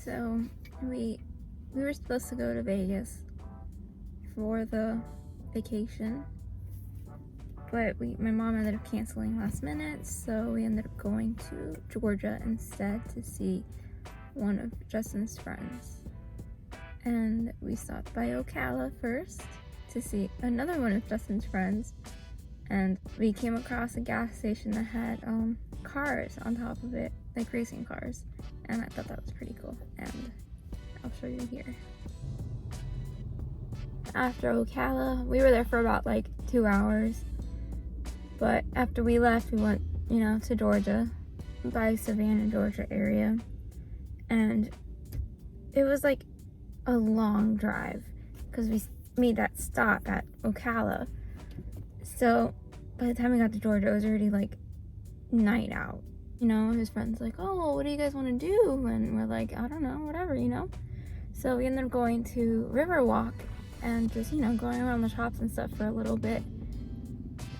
So we were supposed to go to Vegas for the vacation, but my mom ended up canceling last minute, so we ended up going to Georgia instead to see one of Justin's friends. And we stopped by Ocala first to see another one of Justin's friends, and we came across a gas station that had cars on top of it, like racing cars, and I thought that was pretty cool, and I'll show you here. After Ocala, we were there for about like 2 hours, but after we left, we went, to Georgia, by Savannah, Georgia area, and it was like a long drive because we made that stop at Ocala. So by the time we got to Georgia, it was already like night out. His friend's like, oh, what do you guys want to do? And we're like, I don't know, whatever, So we ended up going to Riverwalk and just, going around the shops and stuff for a little bit.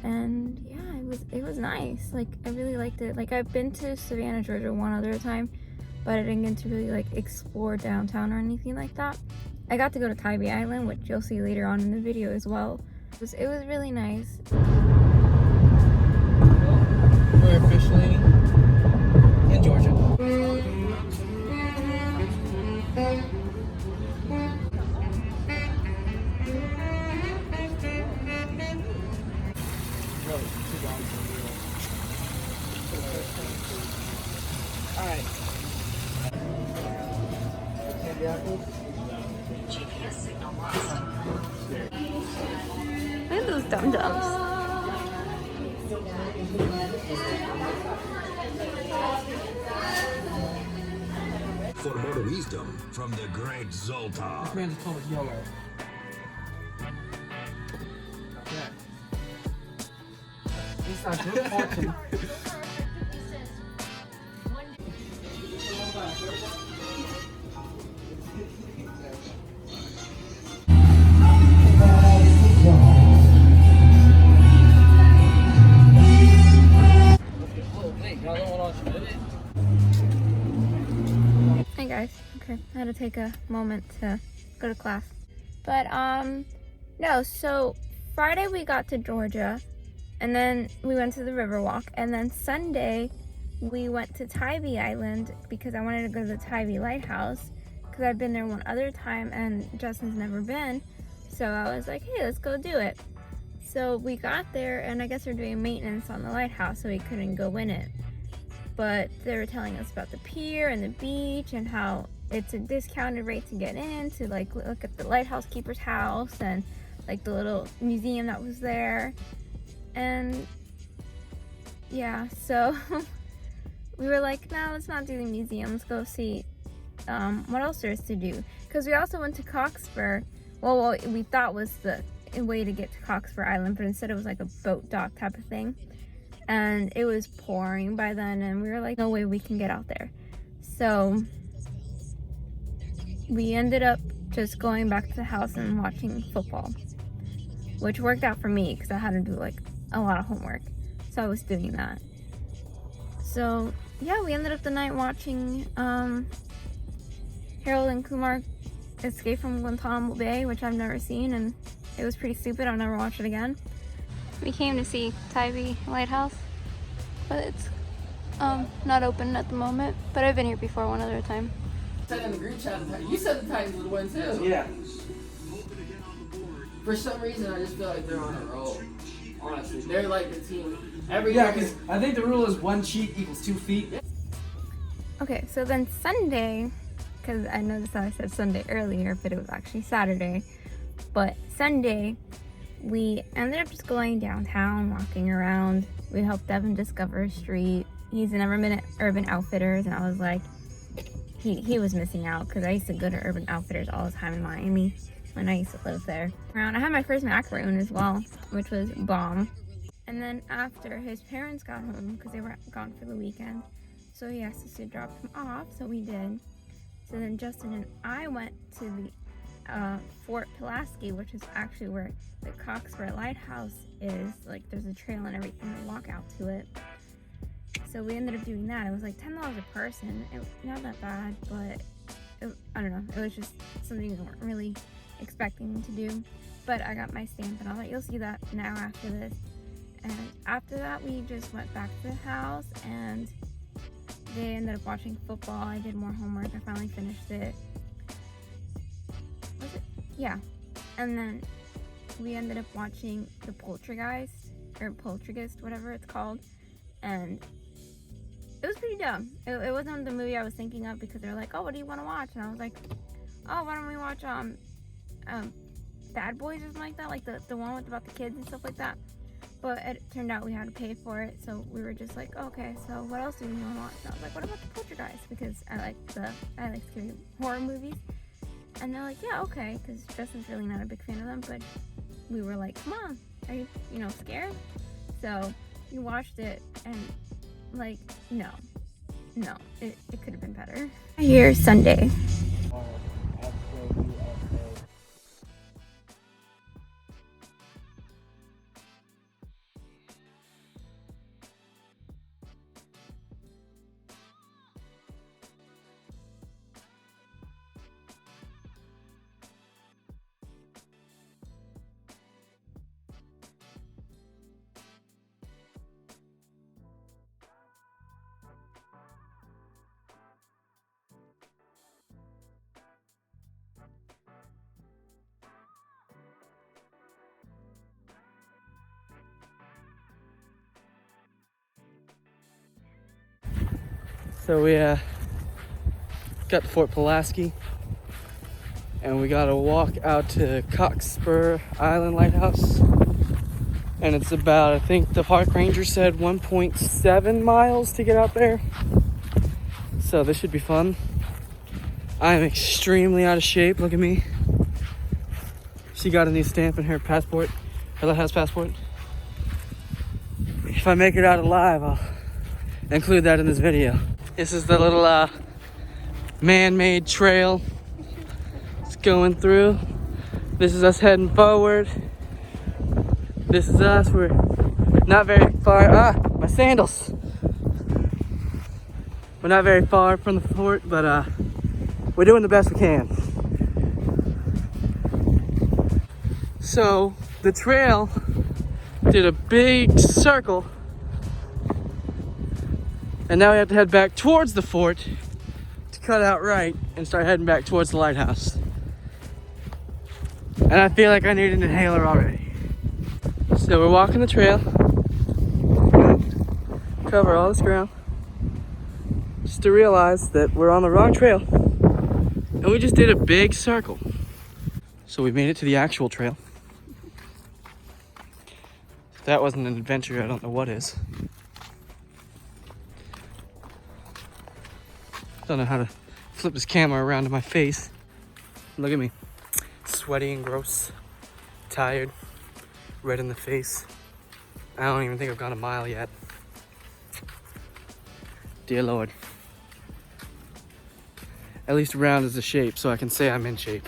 And yeah, it was nice. Like, I really liked it. Like, I've been to Savannah, Georgia one other time, but I didn't get to really like explore downtown or anything like that. I got to go to Tybee Island, which you'll see later on in the video as well. It was really nice. We're officially in Georgia. Alright. GPS signal lost. Look at those dum-dums. For more wisdom from the great Zoltar. This man just told us yellow. Yeah. It's not your fortune. Hey guys, okay, I had to take a moment to go to class. But no, so Friday we got to Georgia, and then we went to the Riverwalk, and then Sunday we went to Tybee Island because I wanted to go to the Tybee Lighthouse because I've been there one other time and Justin's never been. So I was like, hey, let's go do it. So we got there, and I guess they're doing maintenance on the lighthouse, so we couldn't go in it. But they were telling us about the pier and the beach and how it's a discounted rate to get in, to like look at the lighthouse keeper's house and like the little museum that was there. And yeah, so we were like, no, let's not do the museum, let's go see what else there is to do. Because we also went to Cockspur. Well, what we thought was the way to get to Cockspur Island, but instead it was like a boat dock type of thing. And it was pouring by then, and we were like, no way we can get out there. So we ended up just going back to the house and watching football, which worked out for me because I had to do like a lot of homework, so I was doing that. So yeah, we ended up the night watching Harold and Kumar Escape from Guantanamo Bay, which I've never seen, and it was pretty stupid. I'll never watch it again. We came to see Tybee Lighthouse, but it's not open at the moment, but I've been here before one other time. Said in the group chat, you said the Titans would win too. Yeah. For some reason, I just feel like they're on a roll. Honestly, they're like the team. Because I think the rule is 1 cheat equals 2 feet. Okay, so then Sunday, because I noticed that I said Sunday earlier, but it was actually Saturday. But Sunday, we ended up just going downtown, walking around. We helped Devon discover a street. He's never been at Urban Outfitters, and I was like, he was missing out because I used to go to Urban Outfitters all the time in Miami when I used to live there. I had my first macaroon as well, which was bomb. And then after, his parents got home because they were gone for the weekend, so he asked us to drop him off, so we did. So then Justin and I went to the Fort Pulaski, which is actually where the Cockspur Lighthouse is. Like, there's a trail and everything to walk out to it. So we ended up doing that. It was like $10 a person. It was not that bad, but I don't know, it was just something we weren't really expecting to do. But I got my stamp and all that. You'll see that now after this. And after that, we just went back to the house and they ended up watching football. I did more homework. I finally finished it. Was it? Yeah. And then we ended up watching The Poltergeist, or Poltergeist, whatever it's called. And it was pretty dumb. It wasn't the movie I was thinking of because they're like, oh, what do you want to watch? And I was like, oh, why don't we watch Bad Boys or something like that, like the one with about the kids and stuff like that. But it turned out we had to pay for it, so we were just like, okay, so what else do we want to watch? And I was like, what about The Poltergeist? Because I like scary horror movies. And they're like, yeah, okay, because Justin's really not a big fan of them, but we were like, come on, are you scared? So we watched it, and like, no, it could have been better. Here's Sunday. So we got to Fort Pulaski, and we got to walk out to Cockspur Island Lighthouse. And it's about, I think the park ranger said 1.7 miles to get out there. So this should be fun. I'm extremely out of shape. Look at me. She got a new stamp in her passport, her lighthouse passport. If I make it out alive, I'll include that in this video. This is the little man-made trail it's going through. This is us heading forward. This is us. We're not very far. My sandals. We're not very far from the fort, but we're doing the best we can. So the trail did a big circle, and now we have to head back towards the fort to cut out right and start heading back towards the lighthouse. And I feel like I need an inhaler already. So we're walking the trail, cover all this ground, just to realize that we're on the wrong trail, and we just did a big circle. So we made it to the actual trail. If that wasn't an adventure, I don't know what is. Don't know how to flip this camera around to my face. Look at me. Sweaty and gross. Tired. Red in the face. I don't even think I've gone a mile yet. Dear Lord. At least round is the shape, so I can say I'm in shape.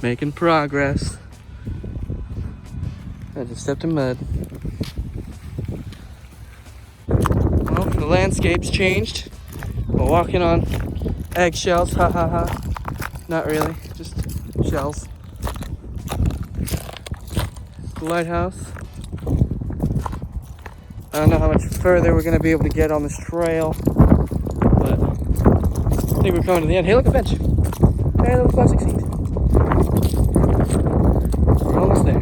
Making progress. I just stepped in mud. Well, the landscape's changed. We're walking on eggshells, ha ha ha. Not really, just shells. The lighthouse. I don't know how much further we're gonna be able to get on this trail, but I think we're coming to the end. Hey, look, a bench. Hey, little plastic seat. We're almost there.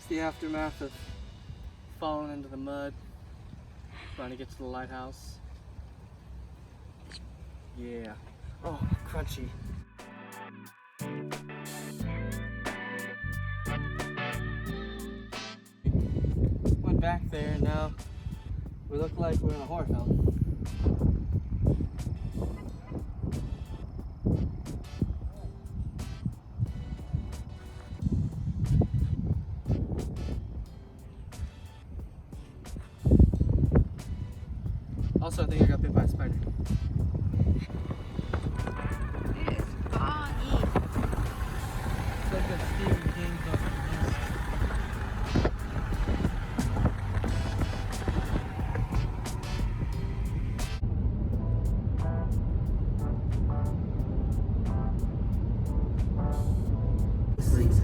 The aftermath of falling into the mud, trying to get to the lighthouse. Yeah. Oh, crunchy. Went back there and now we look like we're in a horror film. Also, I think I got bit by a spider. It is foggy. It's like that Stephen King book.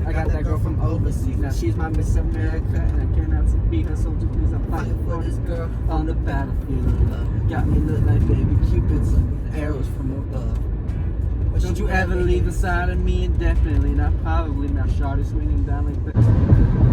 I got that girl from overseas. Now she's my Miss America, and I cannot beat her. So please, I'm fighting for this girl on the battlefield of love. Got me look like baby Cupid's arrows from above. Don't you ever leave the side of me indefinitely. Not probably. Now shawty swinging down like that.